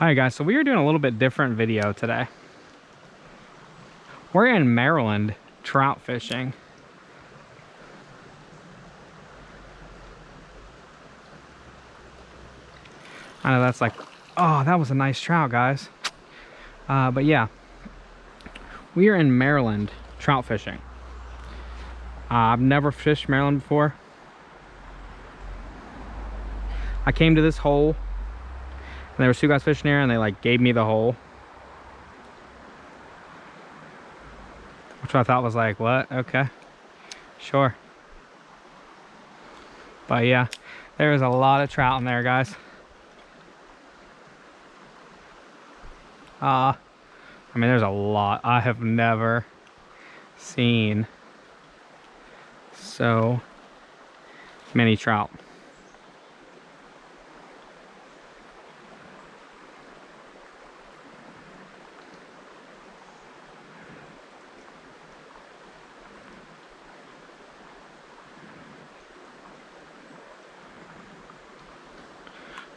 Alright guys, so we are doing a little bit different video today. We're in Maryland trout fishing. I know that's like, oh, that was a nice trout, guys. But yeah, we are in Maryland trout fishing. I've never fished Maryland before. I came to this hole and there were two guys fishing here and they like gave me the hole, which I thought was like, what? Okay, sure. But yeah, there is a lot of trout in there, guys. I mean, there's a lot. I have never seen so many trout.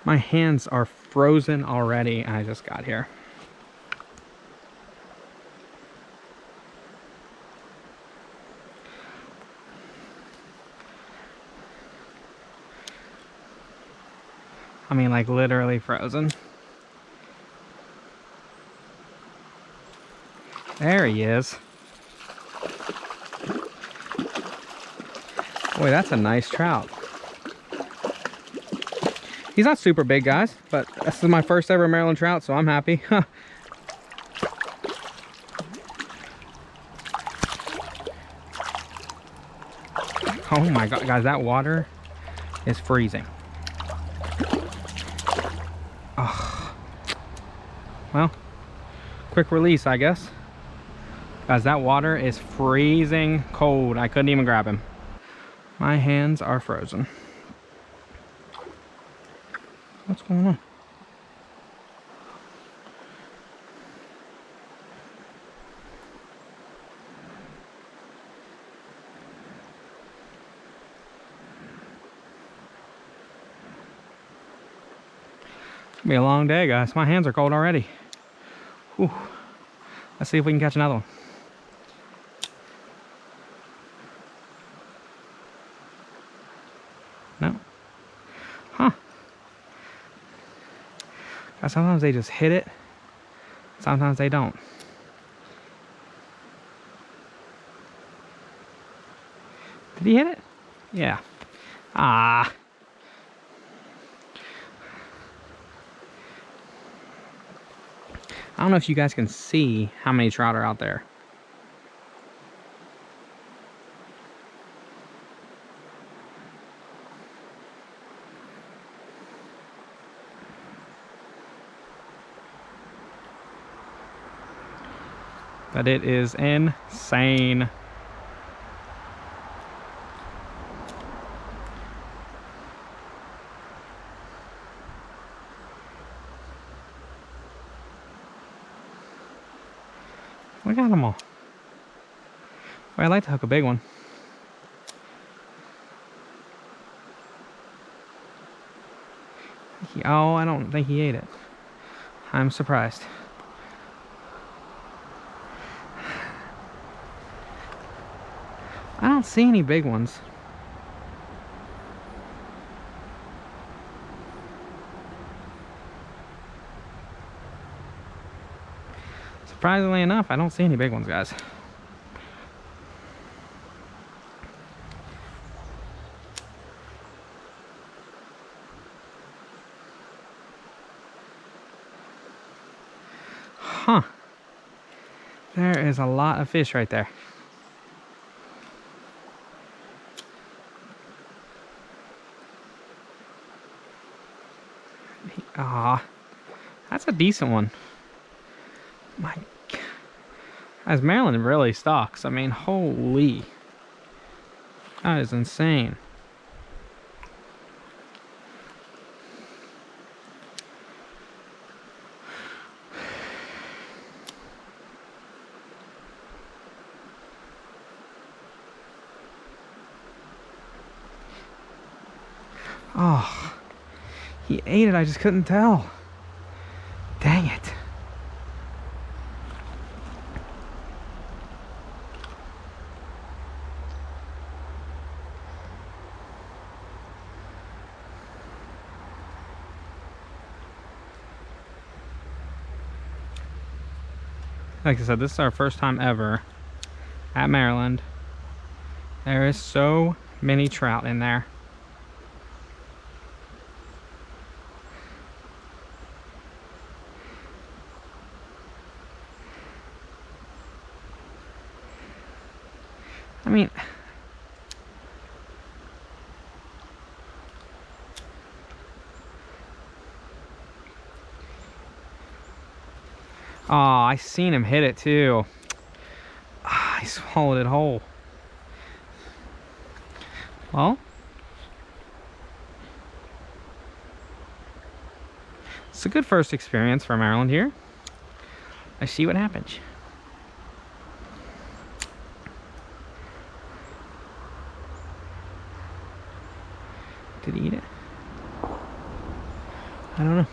My hands are frozen already. I just got here. I mean, like literally frozen. There he is. Boy, that's a nice trout. He's not super big, guys, but this is my first ever Maryland trout, so I'm happy. Oh my God, guys, that water is freezing. Oh. Well, quick release, I guess. Guys, that water is freezing cold. I couldn't even grab him. My hands are frozen. What's going on? It's gonna be a long day, guys. My hands are cold already. Whew. Let's see if we can catch another one. No? Huh. Guys, sometimes they just hit it. Sometimes they don't. Did he hit it? Yeah. Ah. I don't know if you guys can see how many trout are out there. But it is insane. We got them all. Well, I'd like to hook a big one. Oh, I don't think he ate it. I'm surprised. I don't see any big ones. Surprisingly enough, I don't see any big ones, guys. Huh. There is a lot of fish right there. Ah, that's a decent one. My God. As Maryland really stocks. I mean, holy. That is insane. Oh, he ate it. I just couldn't tell. Like I said, this is our first time ever at Maryland. There is so many trout in there. I mean, oh, I seen him hit it too. Ah, he swallowed it whole. Well, it's a good first experience for Maryland here. Let's see what happens. Did he eat it? I don't know.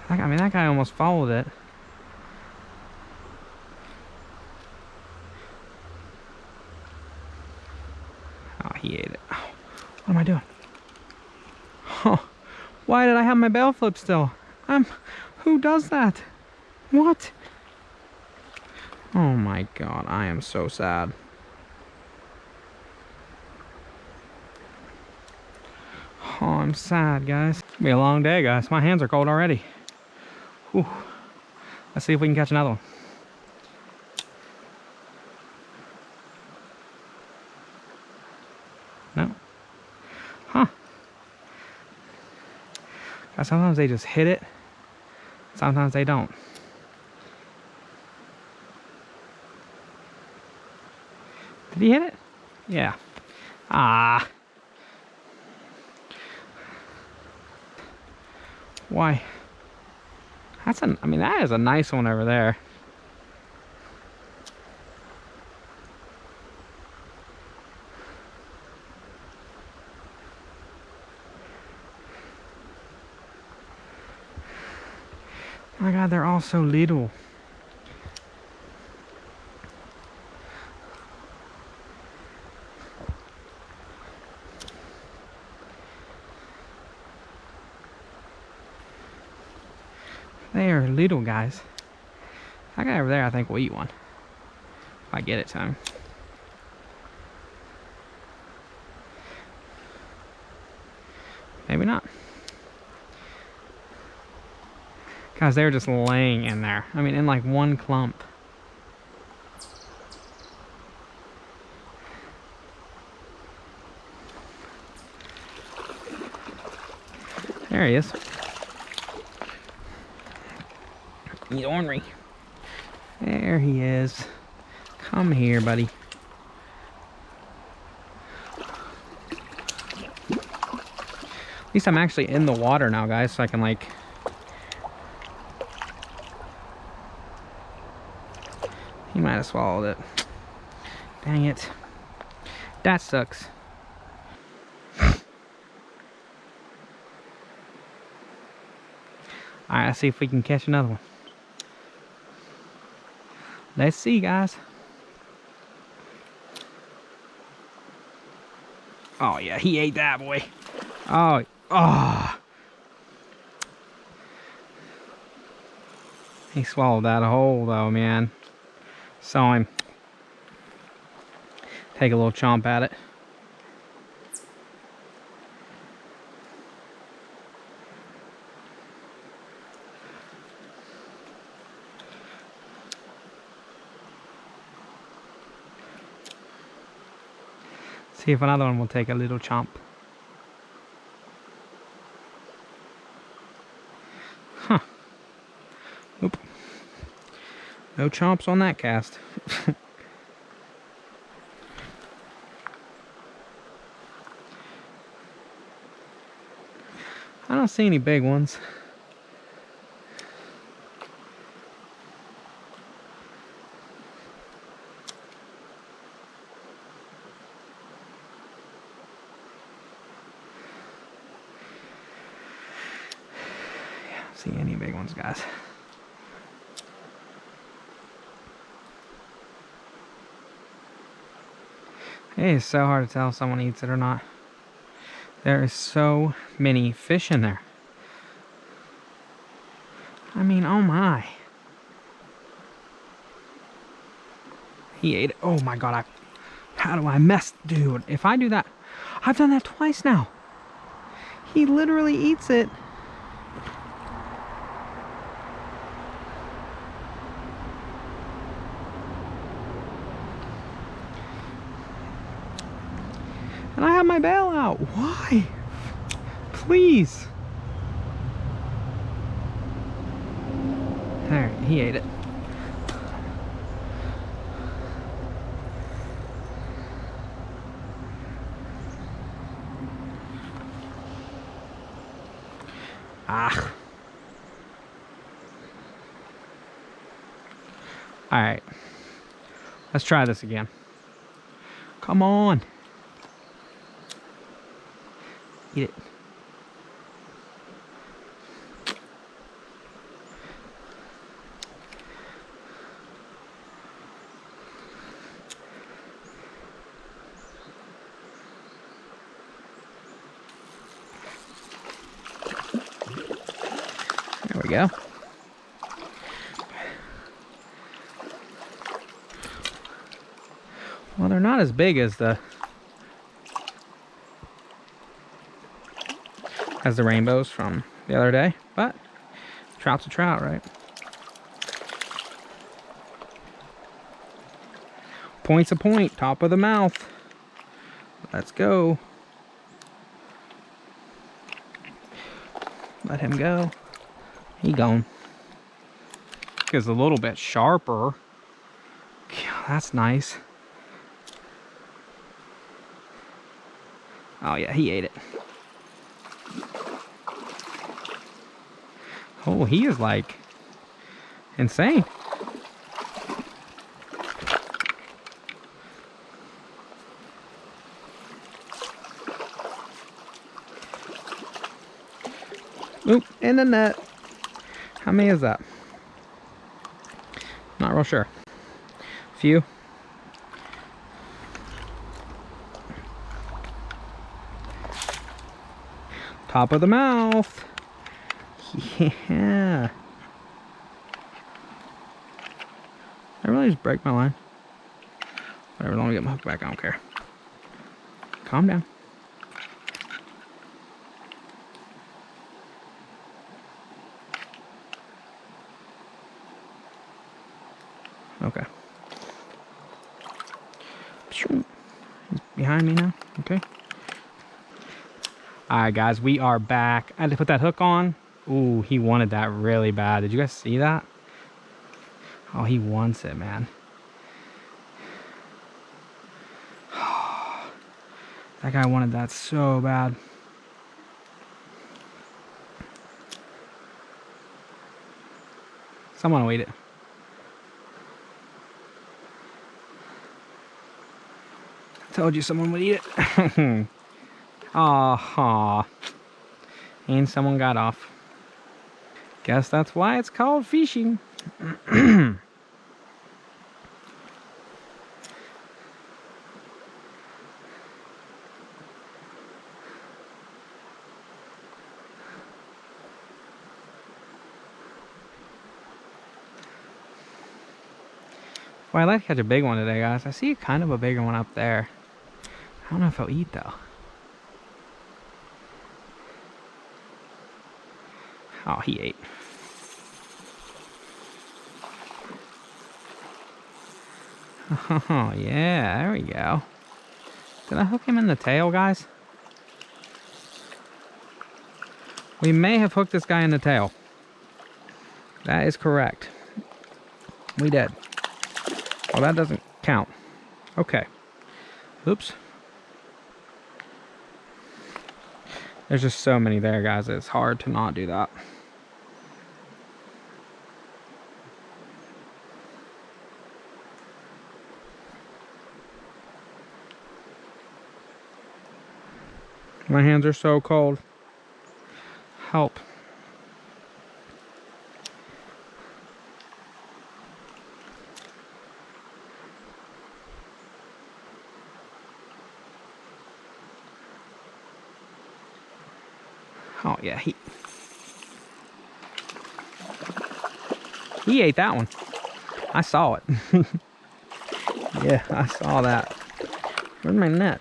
I mean, that guy almost followed it. Oh, he ate it. Oh, what am I doing? Oh, why did I have my bell flip still? Who does that? What? Oh my god, I am so sad. Oh, I'm sad, guys. It's gonna be a long day, guys. My hands are cold already. Whew. Let's see if we can catch another one. No? Huh. Guys, sometimes they just hit it. Sometimes they don't. Did he hit it? Yeah. Ah. Why? I mean, that is a nice one over there. My god, they're all so little. They are little, guys. That guy over there, I think, will eat one. If I get it to him. Maybe not. Guys, they're just laying in there. I mean, in like one clump. There he is. He's ornery. There he is. Come here, buddy. At least I'm actually in the water now, guys, so I can like... He might have swallowed it. Dang it. That sucks. Alright, let's see if we can catch another one. Let's see, guys. Oh, yeah, he ate that, boy. Oh, oh. He swallowed that whole, though, man. Saw him take a little chomp at it. See if another one will take a little chomp. Huh. Nope. No chomps on that cast. I don't see any big ones. See any big ones, guys. It is so hard to tell if someone eats it or not. There is so many fish in there. I mean, oh my. He ate it. Oh my god, how do I mess? Dude, if I do that, I've done that twice now. He literally eats it. And I have my bail out. Why? Please. There, he ate it. Ah. All right. Let's try this again. Come on. Eat it. There we go. Well, they're not as big as the rainbows from the other day, but trout's a trout, right? Point's a point, top of the mouth. Let's go. Let him go. He gone. Is a little bit sharper. Yeah, that's nice. Oh yeah, he ate it. Oh, he is like insane. Oop, in the net. How many is that? Not real sure. Few. Top of the mouth. Yeah. I really just break my line. Whatever, let me get my hook back. I don't care. Calm down. Okay. He's behind me now. Okay. Alright guys, we are back. I had to put that hook on. Ooh, he wanted that really bad. Did you guys see that? Oh, he wants it, man. That guy wanted that so bad. Someone will eat it. I told you someone would eat it. Aw. And someone got off. Guess that's why it's called fishing. Well, I'd like to catch a big one today, guys. I see kind of a bigger one up there. I don't know if he'll eat, though. Oh, he ate. Oh, yeah, there we go. Did I hook him in the tail, guys? We may have hooked this guy in the tail. That is correct. We did. Well, that doesn't count. Okay. Oops. There's just so many there, guys. It's hard to not do that. My hands are so cold. Help. Oh yeah, he ate that one. I saw it. Yeah, I saw that. Where's my net?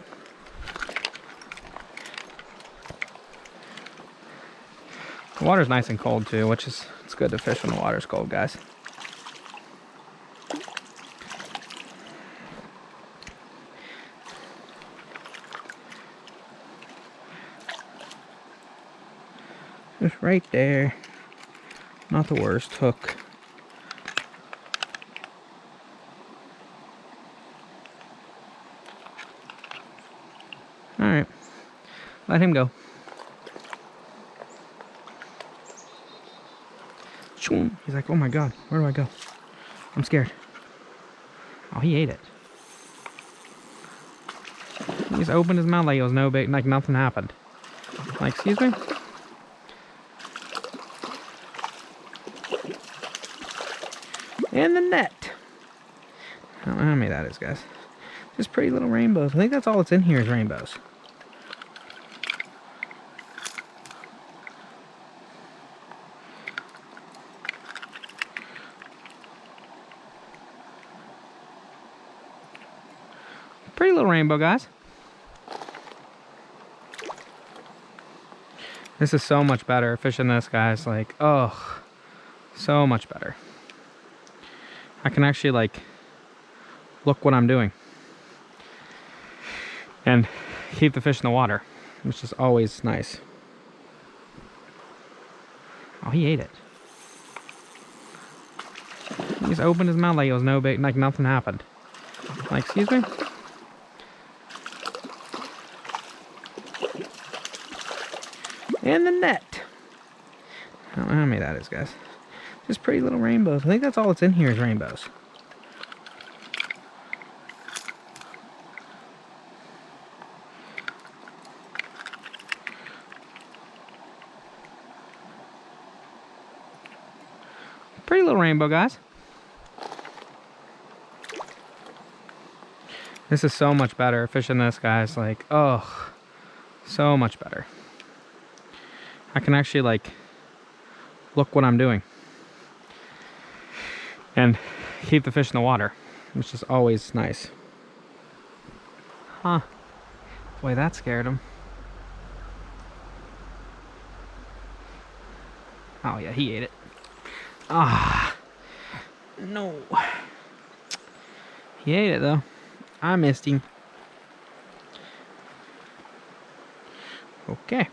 The water's nice and cold too, which is, it's good to fish when the water's cold, guys. Just right there. Not the worst hook. Alright. Let him go. He's like, oh my god, where do I go? I'm scared. Oh, he ate it. He just opened his mouth like it was no big, like nothing happened. Like, excuse me? And the net. I don't know how many that is, guys. Just pretty little rainbows. I think that's all that's in here is rainbows. Pretty little rainbow, guys. This is so much better fishing this, guys. Like, oh, so much better. I can actually, like, look what I'm doing and keep the fish in the water, which is always nice. Oh, he ate it. He just opened his mouth like it was no big, like nothing happened. Like, excuse me? And the net. I don't know how many that is, guys. Just pretty little rainbows. I think that's all that's in here is rainbows. Pretty little rainbow, guys. This is so much better fishing this, guys. Like, oh, so much better. I can actually, like, look what I'm doing and keep the fish in the water, which is always nice. Huh. Boy, that scared him. Oh yeah, he ate it. Ah, no. He ate it though. I missed him. Okay.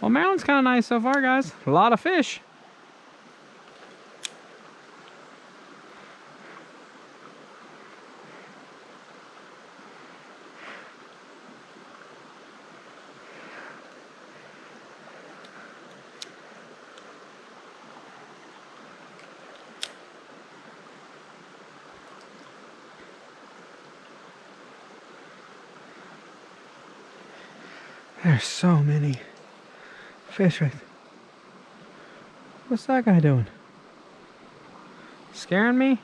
Well, Maryland's kind of nice so far, guys. A lot of fish. There's so many fish right there. What's that guy doing? Scaring me?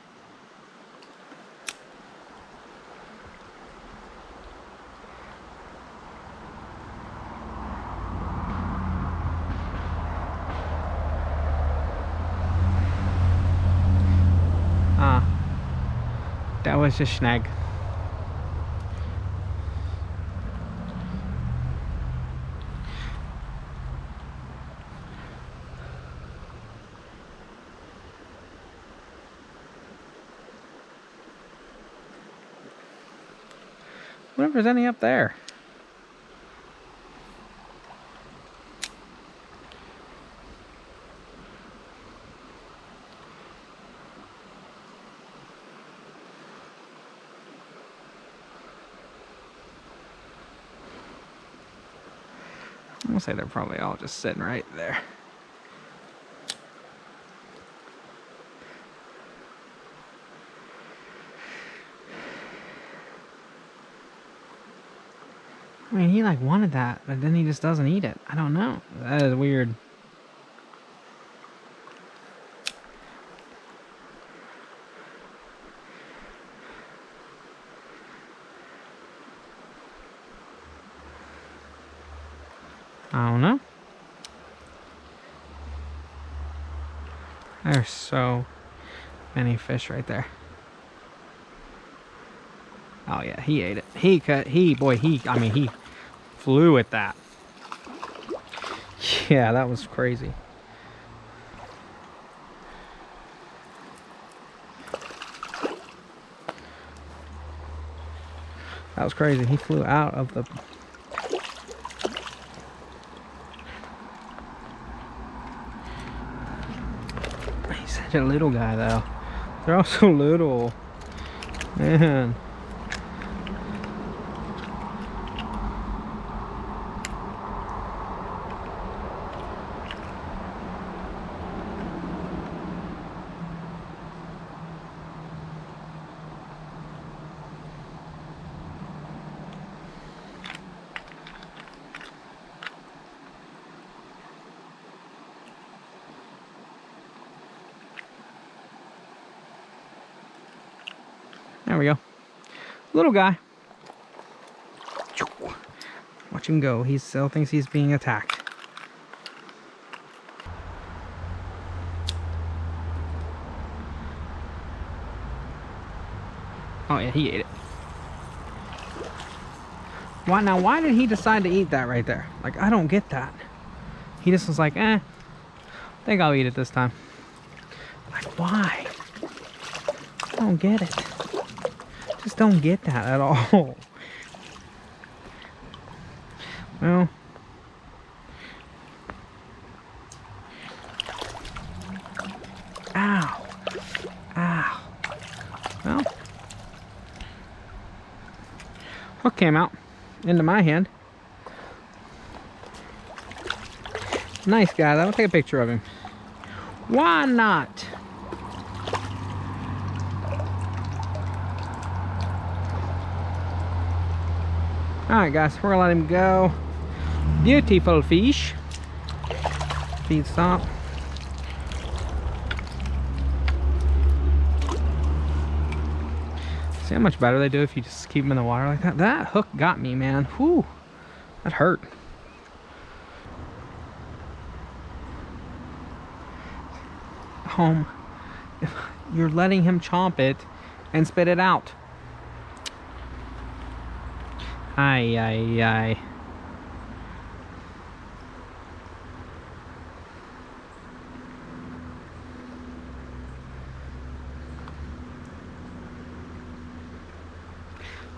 That was just snag. I wonder if there's any up there. I'm gonna say they're probably all just sitting right there. I mean, he like wanted that, but then he just doesn't eat it. I don't know. That is weird. I don't know. There's so many fish right there. Oh yeah, he ate it. He flew at that. Yeah, that was crazy. That was crazy. He flew out of the... He's such a little guy though. They're all so little. Man. There we go. Little guy. Watch him go. He still thinks he's being attacked. Oh yeah, he ate it. Why did he decide to eat that right there? Like, I don't get that. He just was like, I think I'll eat it this time. Like, why? I don't get it. Just don't get that at all. Well, ow, ow. Well, hook came out into my hand. Nice guy. I'll take a picture of him. Why not? Alright guys, we're gonna let him go. Beautiful fish. Feed stop. See how much better they do if you just keep them in the water like that? That hook got me, man. Whew. That hurt. You're letting him chomp it and spit it out. Ay, ay, ay.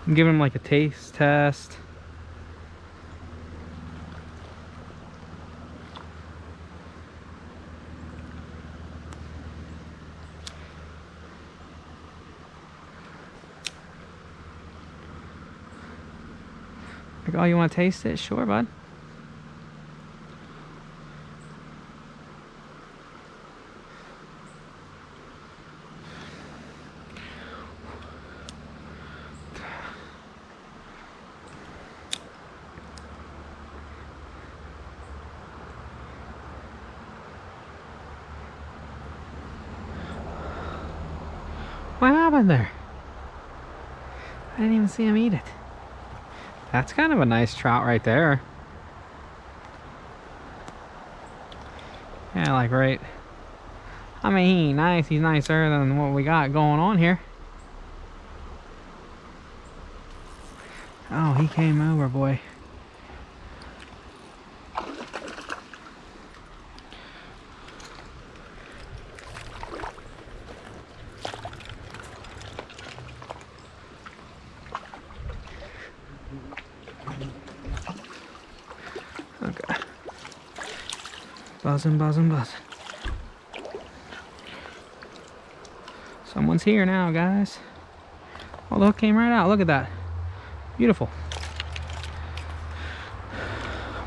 I'm giving him like a taste test. Like, oh, you want to taste it? Sure, bud. What happened there? I didn't even see him eat it. That's kind of a nice trout right there. Yeah, like right. I mean, he ain't nice. He's nicer than what we got going on here. Oh, he came over, boy. Okay. Buzzing, buzzing, buzzing. Someone's here now, guys. Oh, the hook came right out. Look at that. Beautiful.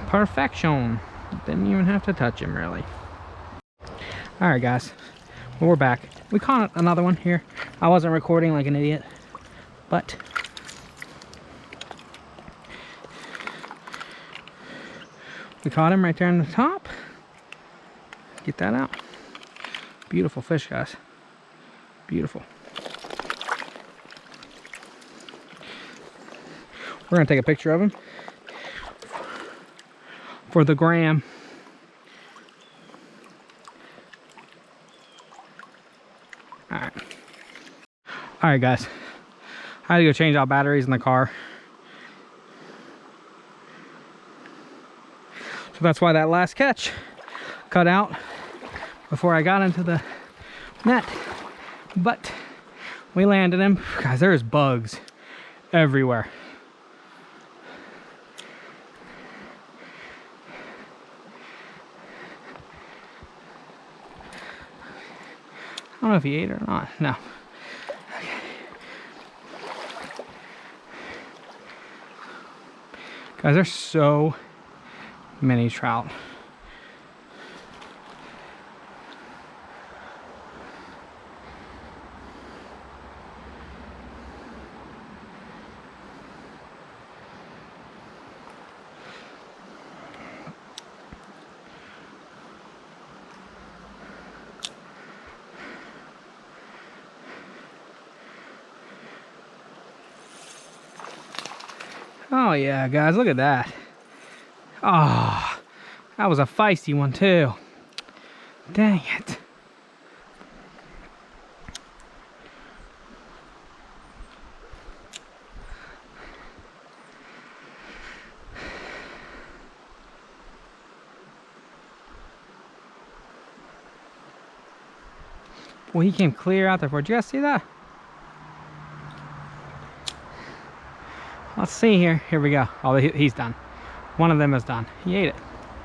Perfection. Didn't even have to touch him, really. Alright, guys. Well, we're back. We caught another one here. I wasn't recording like an idiot, but we caught him right there on the top. Get that out. Beautiful fish, guys. Beautiful. We're gonna take a picture of him for the gram. Alright. Alright guys. I had to go change out batteries in the car. So that's why that last catch cut out before I got into the net. But we landed him. Guys, there's bugs everywhere. I don't know if he ate it or not. No. Okay. Guys, there's so many trout. Oh yeah, guys, look at that. Oh, that was a feisty one too. Dang it. Well, he came clear out there. Did you guys see that? Let's see here. Here we go. Oh, he's done. One of them is done. He ate it.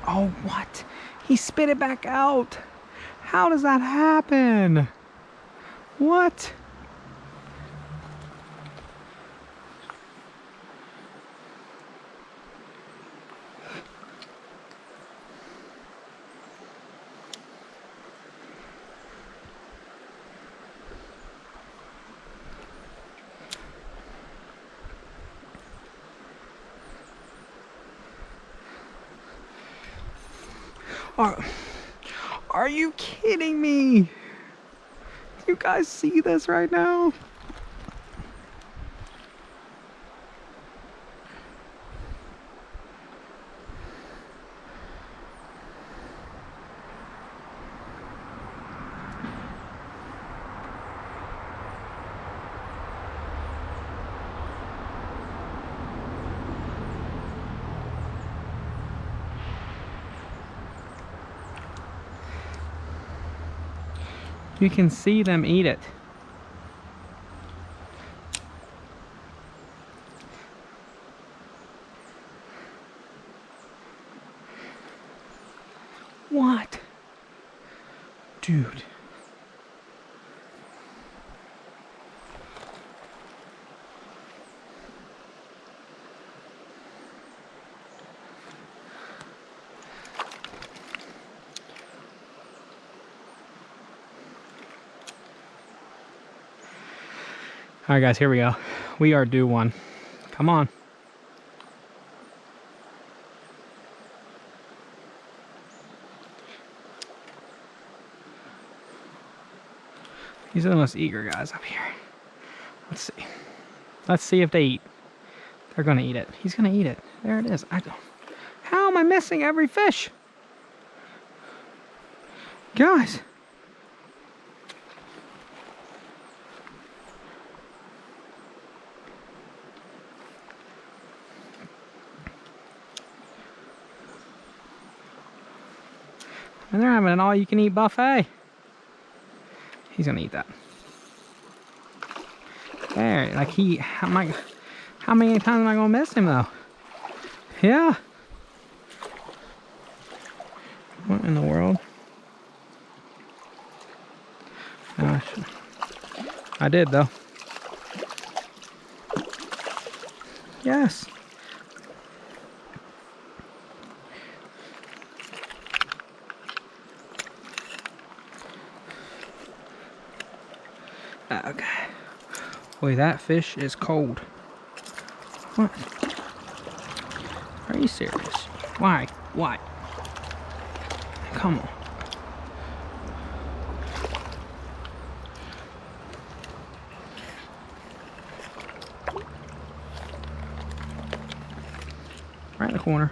Oh, what? He spit it back out. How does that happen? What? Are you kidding me? You guys see this right now? You can see them eat it. What? Dude. All right, guys, here we go. We are due one. Come on. These are the most eager guys up here. Let's see. Let's see if they eat. They're gonna eat it. He's gonna eat it. There it is. How am I missing every fish? Guys. And they're having an all-you-can-eat buffet. He's gonna eat that. There, like how many times am I gonna miss him though? Yeah. What in the world? I did though. Yes. Okay. Boy, that fish is cold. What? Are you serious? Why? Why? Come on. Right in the corner.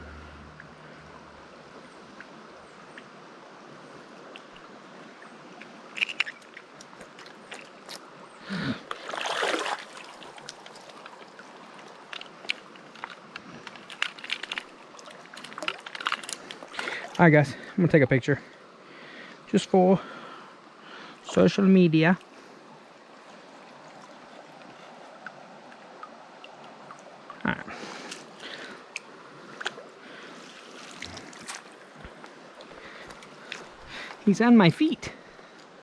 Alright guys, I'm gonna take a picture. Just for social media. Alright. He's on my feet.